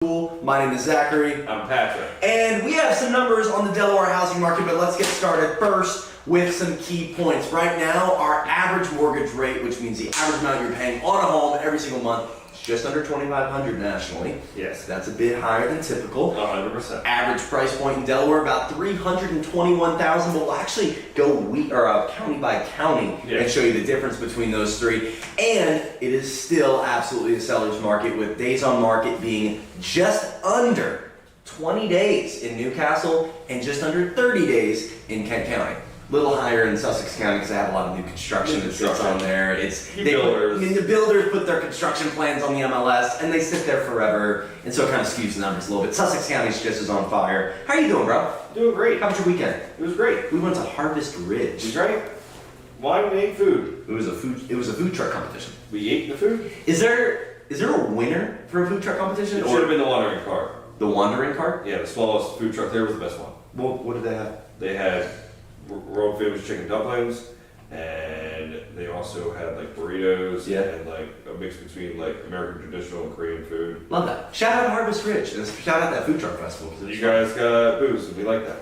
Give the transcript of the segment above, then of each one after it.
My name is Zachary. I'm Patrick. And we have some numbers on the Delaware housing market, but let's get started first with some key points. Right now, our average mortgage rate, which means the average amount you're paying on a home every single month, is just under $2,500 nationally. Yes. That's a bit higher than typical. 100%. Average price point in Delaware, about $321,000, but we'll actually go county by county and show you the difference between those three. And it is still absolutely a seller's market, with days on market being just under 20 days in Newcastle and just under 30 days in Kent County. A little higher in Sussex County because they have a lot of new construction that sits on there. The builders put their construction plans on the MLS and they sit there forever, and so it kind of skews the numbers a little bit. Sussex County is just as on fire. How are you doing, bro? Doing great. How was your weekend? It was great. We went to Harvest Ridge. It was great. Wine and ate food. It was a food truck competition. We ate the food. Is there a winner for a food truck competition? It should have been the Wandering Cart. The Wandering Cart? Yeah, the smallest food truck there was the best one. Well, what did they have? They had world famous chicken dumplings, and they also had like burritos and like a mix between like American traditional and Korean food. Love that. Shout out to Harvest Ridge. And shout out that food truck festival. You guys got booze, and we like that.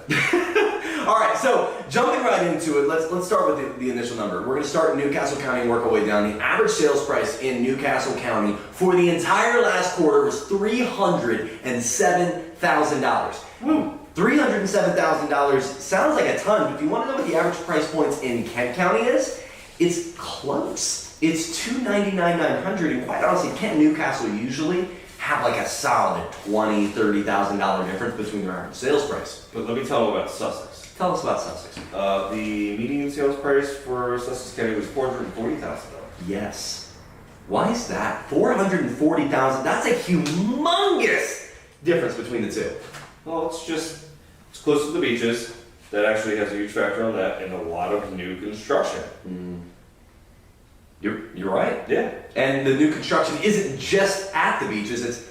All right, so jumping right into it, let's start with the initial number. We're going to start in Newcastle County and work our way down. The average sales price in Newcastle County for the entire last quarter was $307,000. Woo! $307,000 sounds like a ton, but if you want to know what the average price points in Kent County is, it's close. It's $299,900, and quite honestly, Kent and Newcastle usually have like a solid $20,000, $30,000 difference between their average sales price. But let me tell them about Sussex. Tell us about Sussex. The median sales price for Sussex County was $440,000. Yes. Why is that? $440,000. That's a humongous difference between the two. Well, it's close to the beaches. That actually has a huge factor on that, and a lot of new construction. You're right. Yeah. And the new construction isn't just at the beaches, it's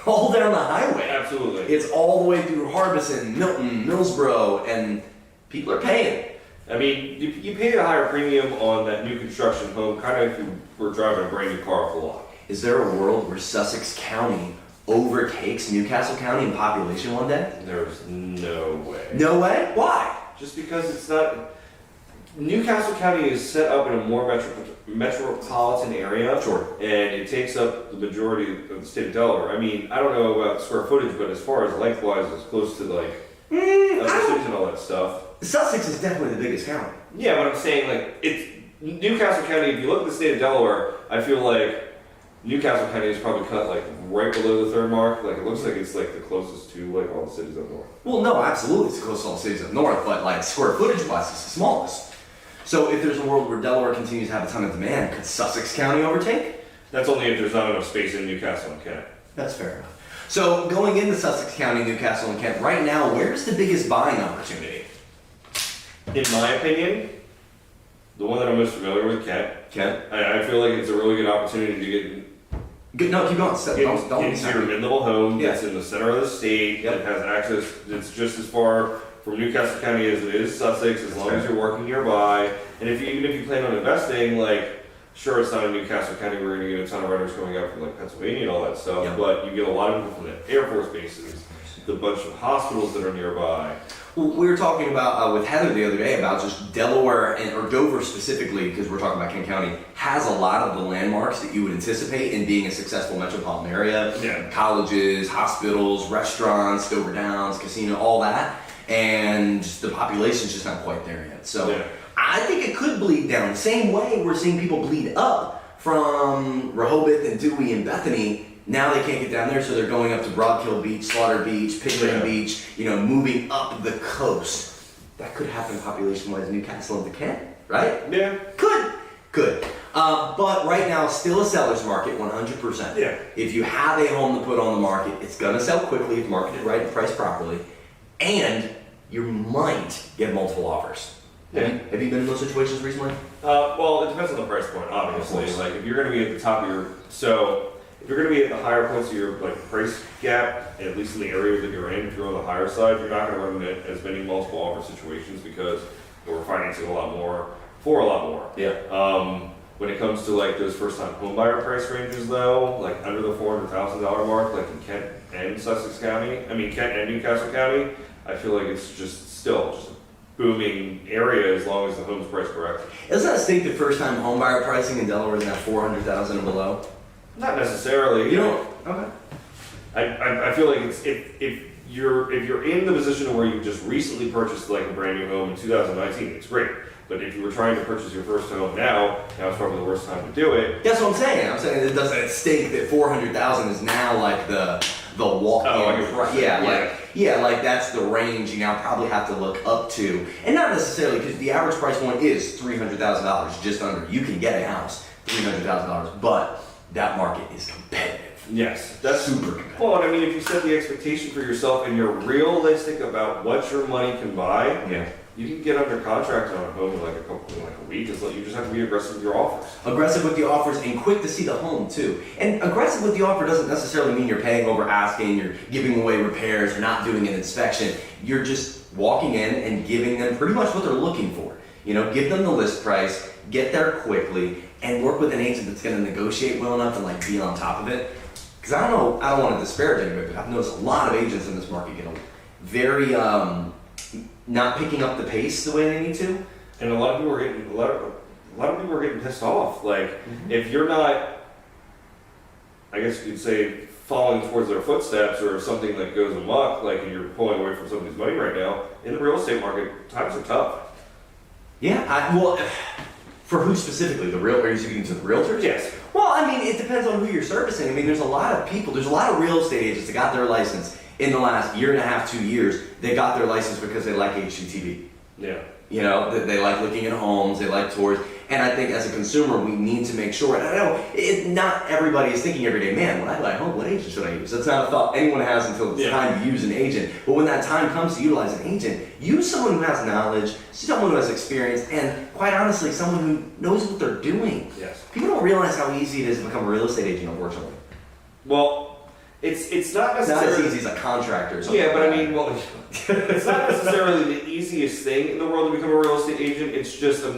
all down the highway. Absolutely. It's all the way through Harbison, Milton, Millsboro, and people are paying. I mean, you pay a higher premium on that new construction home, kind of if you were driving a brand new car off the lot. Is there a world where Sussex County overtakes Newcastle County in population one day? There's no way. No way? Why? Just because it's not. Newcastle County is set up in a more metropolitan area. Sure. And it takes up the majority of the state of Delaware. I mean, I don't know about square footage, but as far as lengthwise, it's close to like cities and all that stuff. Sussex is definitely the biggest county. Yeah, but I'm saying like it's Newcastle County. If you look at the state of Delaware, I feel like Newcastle County is probably cut like right below the third mark. Like it looks like it's like the closest to like all the cities up north. Well, no, absolutely, it's close to all the cities up north, but like square footage wise, it's the smallest. So if there's a world where Delaware continues to have a ton of demand, could Sussex County overtake? That's only if there's not enough space in Newcastle and Kent. That's fair enough. So going into Sussex County, Newcastle, and Kent, right now, where's the biggest buying opportunity? In my opinion, the one that I'm most familiar with, Kent. I feel like it's a really good opportunity to get. Good. No, keep going. Don't be your mid-level home that's in the center of the state that has access. It's just as far from Newcastle County as it is Sussex, as long as you're working nearby. And even if you plan on investing, like, sure, it's not in Newcastle County, we're going to get a ton of renters coming out from like Pennsylvania and all that stuff, but you get a lot of people from the Air Force bases, the bunch of hospitals that are nearby. Well, we were talking about with Heather the other day about just Delaware or Dover specifically, because we're talking about Kent County, has a lot of the landmarks that you would anticipate in being a successful metropolitan area. Yeah. Colleges, hospitals, restaurants, Dover Downs, casino, all that. And the population's just not quite there yet. So I think it could bleed down. The same way we're seeing people bleed up from Rehoboth and Dewey and Bethany. Now they can't get down there, so they're going up to Broadkill Beach, Slaughter Beach, Pickering Beach, moving up the coast. That could happen population-wise in Newcastle and Kent, right? Yeah. Could. But right now, still a seller's market, 100%. Yeah. If you have a home to put on the market, it's going to sell quickly if marketed right and priced properly. And you might get multiple offers. Yeah. Have you been in those situations recently? Well, it depends on the price point, obviously. Like, if you're going to be at the top of your... So, if you're going to be at the higher points of your like price gap, at least in the area that you're in, if you're on the higher side, you're not going to run into as many multiple offer situations because we're financing a lot more for a lot more. Yeah. When it comes to like those first time home buyer price ranges though, like under the $400,000 mark, like in Kent and Sussex County, Kent and Newcastle County, I feel like it's just still just a booming area as long as the home's priced correctly. Isn't that state the first time home buyer pricing in Delaware is now 400,000 and below? Not necessarily. You don't? Okay. I feel like it's if you're in the position where you just recently purchased like a brand new home in 2019, it's great. But if you were trying to purchase your first home now is probably the worst time to do it. That's what I'm saying. I'm saying it doesn't stake that 400,000 is now like the walk-in price. Yeah, like that's the range you now probably have to look up to, and not necessarily because the average price point is $300,000, just under. You can get a house $300,000, but that market is competitive. Yes, that's super competitive. Well, and if you set the expectation for yourself and you're realistic about what your money can buy, yeah. You can get under contract on a home in like a week. You just have to be aggressive with your offers. Aggressive with the offers and quick to see the home too. And aggressive with the offer doesn't necessarily mean you're paying over asking, you're giving away repairs, you're not doing an inspection. You're just walking in and giving them pretty much what they're looking for. Give them the list price, get there quickly, and work with an agent that's going to negotiate well enough and like be on top of it. Because I don't want to disparage anybody, but I've noticed a lot of agents in this market get very not picking up the pace the way they need to, and a lot of people are getting pissed off. Like if you're not, I guess you could say, following towards their footsteps or something that goes amok, like and you're pulling away from somebody's money right now in the real estate market, times are tough. Yeah, well, for who specifically? Are you speaking to the realtors? Yes. Well, it depends on who you're servicing. There's a lot of people. There's a lot of real estate agents that got their license in the last year and a half, 2 years. They got their license because they like HGTV. Yeah. They like looking at homes, they like tours, and I think as a consumer we need to make sure, and I know not everybody is thinking every day, man, when I buy a home, what agent should I use? That's not a thought anyone has until it's time to use an agent. But when that time comes to utilize an agent, use someone who has knowledge, someone who has experience, and quite honestly, someone who knows what they're doing. Yes. People don't realize how easy it is to become a real estate agent, unfortunately. Well, it's not necessarily not as easy as a contractor or something. Yeah, but it's not necessarily the easiest thing in the world to become a real estate agent. It's just like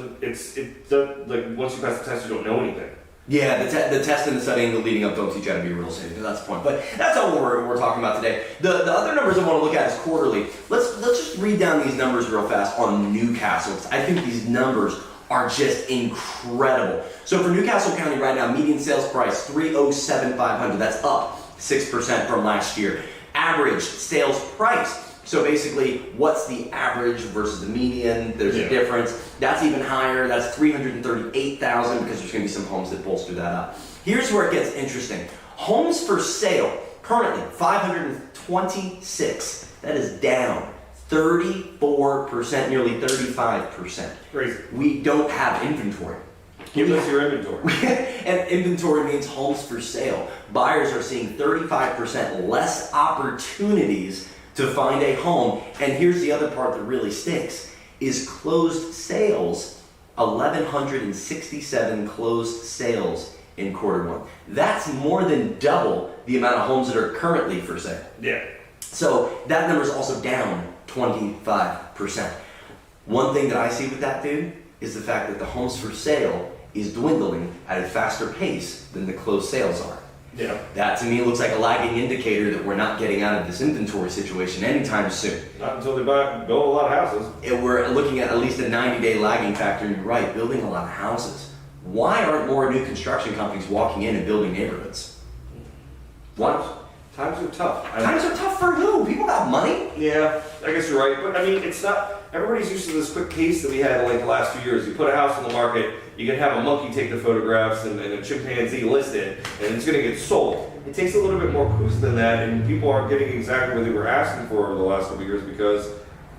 once you pass the test, you don't know anything. Yeah, the test and the studying, the leading up don't teach you how to be a real estate agent. That's the point. But that's all we're talking about today. The other numbers I want to look at is quarterly. Let's just read down these numbers real fast on Newcastle, because I think these numbers are just incredible. So for Newcastle County right now, median sales price $307,500. That's up 6% from last year. Average sales price. So basically, what's the average versus the median? There's a difference. That's even higher. That's $338,000 because there's going to be some homes that bolster that up. Here's where it gets interesting. Homes for sale, currently 526. That is down 34%, nearly 35%. Crazy. We don't have inventory. Give us your inventory. And inventory means homes for sale. Buyers are seeing 35% less opportunities to find a home. And here's the other part that really stinks, is closed sales. 1,167 closed sales in Q1. That's more than double the amount of homes that are currently for sale. Yeah. So that number is also down 25%. One thing that I see with that, dude, is the fact that the homes for sale is dwindling at a faster pace than the closed sales are. Yeah. That to me looks like a lagging indicator that we're not getting out of this inventory situation anytime soon. Not until they build a lot of houses. We're looking at least a 90-day lagging factor, and you're right, building a lot of houses. Why aren't more new construction companies walking in and building neighborhoods? Why? Times are tough. Times are tough for who? People got money? Yeah, I guess you're right. But it's not, everybody's used to this quick pace that we had like the last few years. You put a house on the market, you can have a monkey take the photographs and a chimpanzee list it, and it's going to get sold. It takes a little bit more push than that, and people aren't getting exactly what they were asking for over the last couple of years because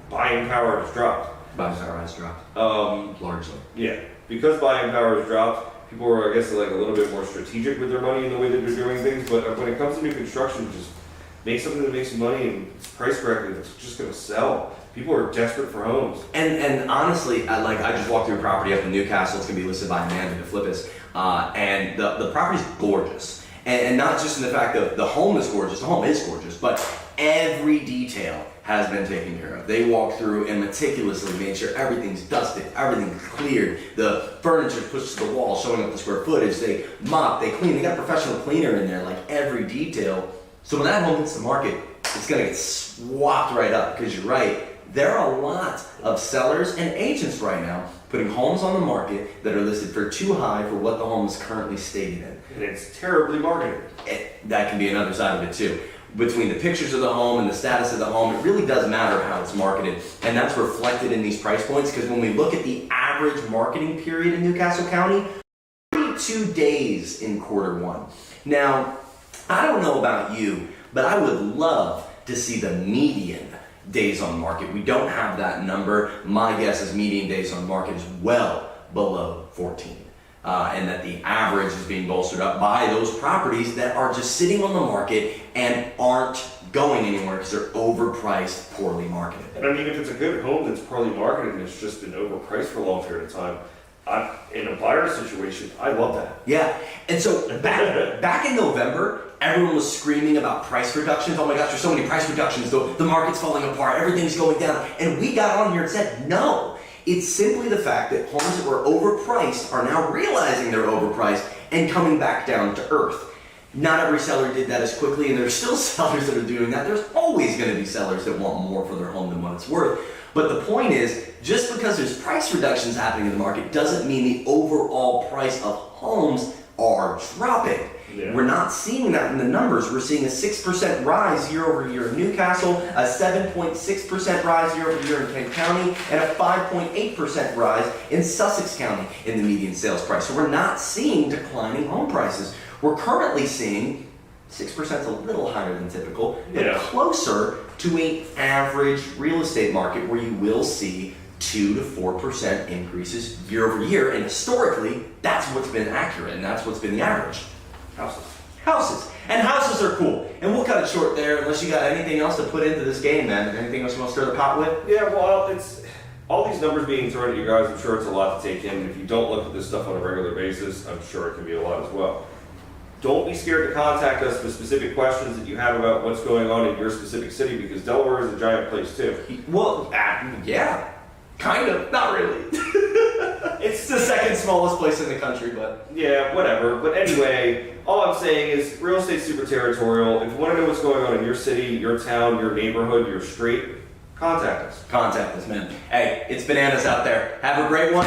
buying power has dropped. Buying power has dropped. Largely. Yeah, because buying power has dropped, people are, I guess, like a little bit more strategic with their money in the way that they're doing things. But when it comes to new construction, just make something that makes you money and it's priced correctly. That's just going to sell. People are desperate for homes. And honestly, I just walked through a property up in Newcastle. It's going to be listed by Amanda to flip us. And the property's gorgeous. And not just in the fact that the home is gorgeous, but every detail has been taken care of. They walked through and meticulously made sure everything's dusted, everything's cleared, the furniture's pushed to the wall, showing up the square footage. They mop, they clean, they got a professional cleaner in there, like every detail. So when that home hits the market, it's gonna get swapped right up, because you're right, there are a lot of sellers and agents right now putting homes on the market that are listed for too high for what the home is currently stated in. And it's terribly marketed. That can be another side of it too. Between the pictures of the home and the status of the home, it really does matter how it's marketed. And that's reflected in these price points, because when we look at the average marketing period in Newcastle County, 32 days in Q1. Now, I don't know about you, but I would love to see the median days on market. We don't have that number. My guess is median days on market is well below 14. And that the average is being bolstered up by those properties that are just sitting on the market and aren't going anywhere because they're overpriced, poorly marketed. And I mean, if it's a good home that's poorly marketed and it's just been overpriced for a long period of time, in a buyer situation, I love that. Yeah, and so back in November, everyone was screaming about price reductions. Oh my gosh, there's so many price reductions, the market's falling apart, everything's going down. And we got on here and said, no. It's simply the fact that homes that were overpriced are now realizing they're overpriced and coming back down to earth. Not every seller did that as quickly, and there's still sellers that are doing that. There's always going to be sellers that want more for their home than what it's worth. But the point is, just because there's price reductions happening in the market doesn't mean the overall price of homes are dropping. Yeah. We're not seeing that in the numbers. We're seeing a 6% rise year over year in Newcastle, a 7.6% rise year over year in Kent County, and a 5.8% rise in Sussex County in the median sales price. So we're not seeing declining home prices. We're currently seeing 6% is a little higher than typical, but closer to an average real estate market where you will see 2 to 4% increases year over year. And historically, that's what's been accurate, and that's what's been the average. Houses. And houses are cool. And we'll cut it short there unless you got anything else to put into this game, man. Anything else you want to stir the pot with? Yeah, well, it's all these numbers being thrown at you guys. I'm sure it's a lot to take in. If you don't look at this stuff on a regular basis, I'm sure it can be a lot as well. Don't be scared to contact us with specific questions that you have about what's going on in your specific city, because Delaware is a giant place too. Well, yeah. Kind of. Not really. It's the second smallest place in the country, but... Yeah, whatever. But anyway, all I'm saying is real estate's super territorial. If you want to know what's going on in your city, your town, your neighborhood, your street, contact us. Contact us, man. Hey, it's bananas out there. Have a great one.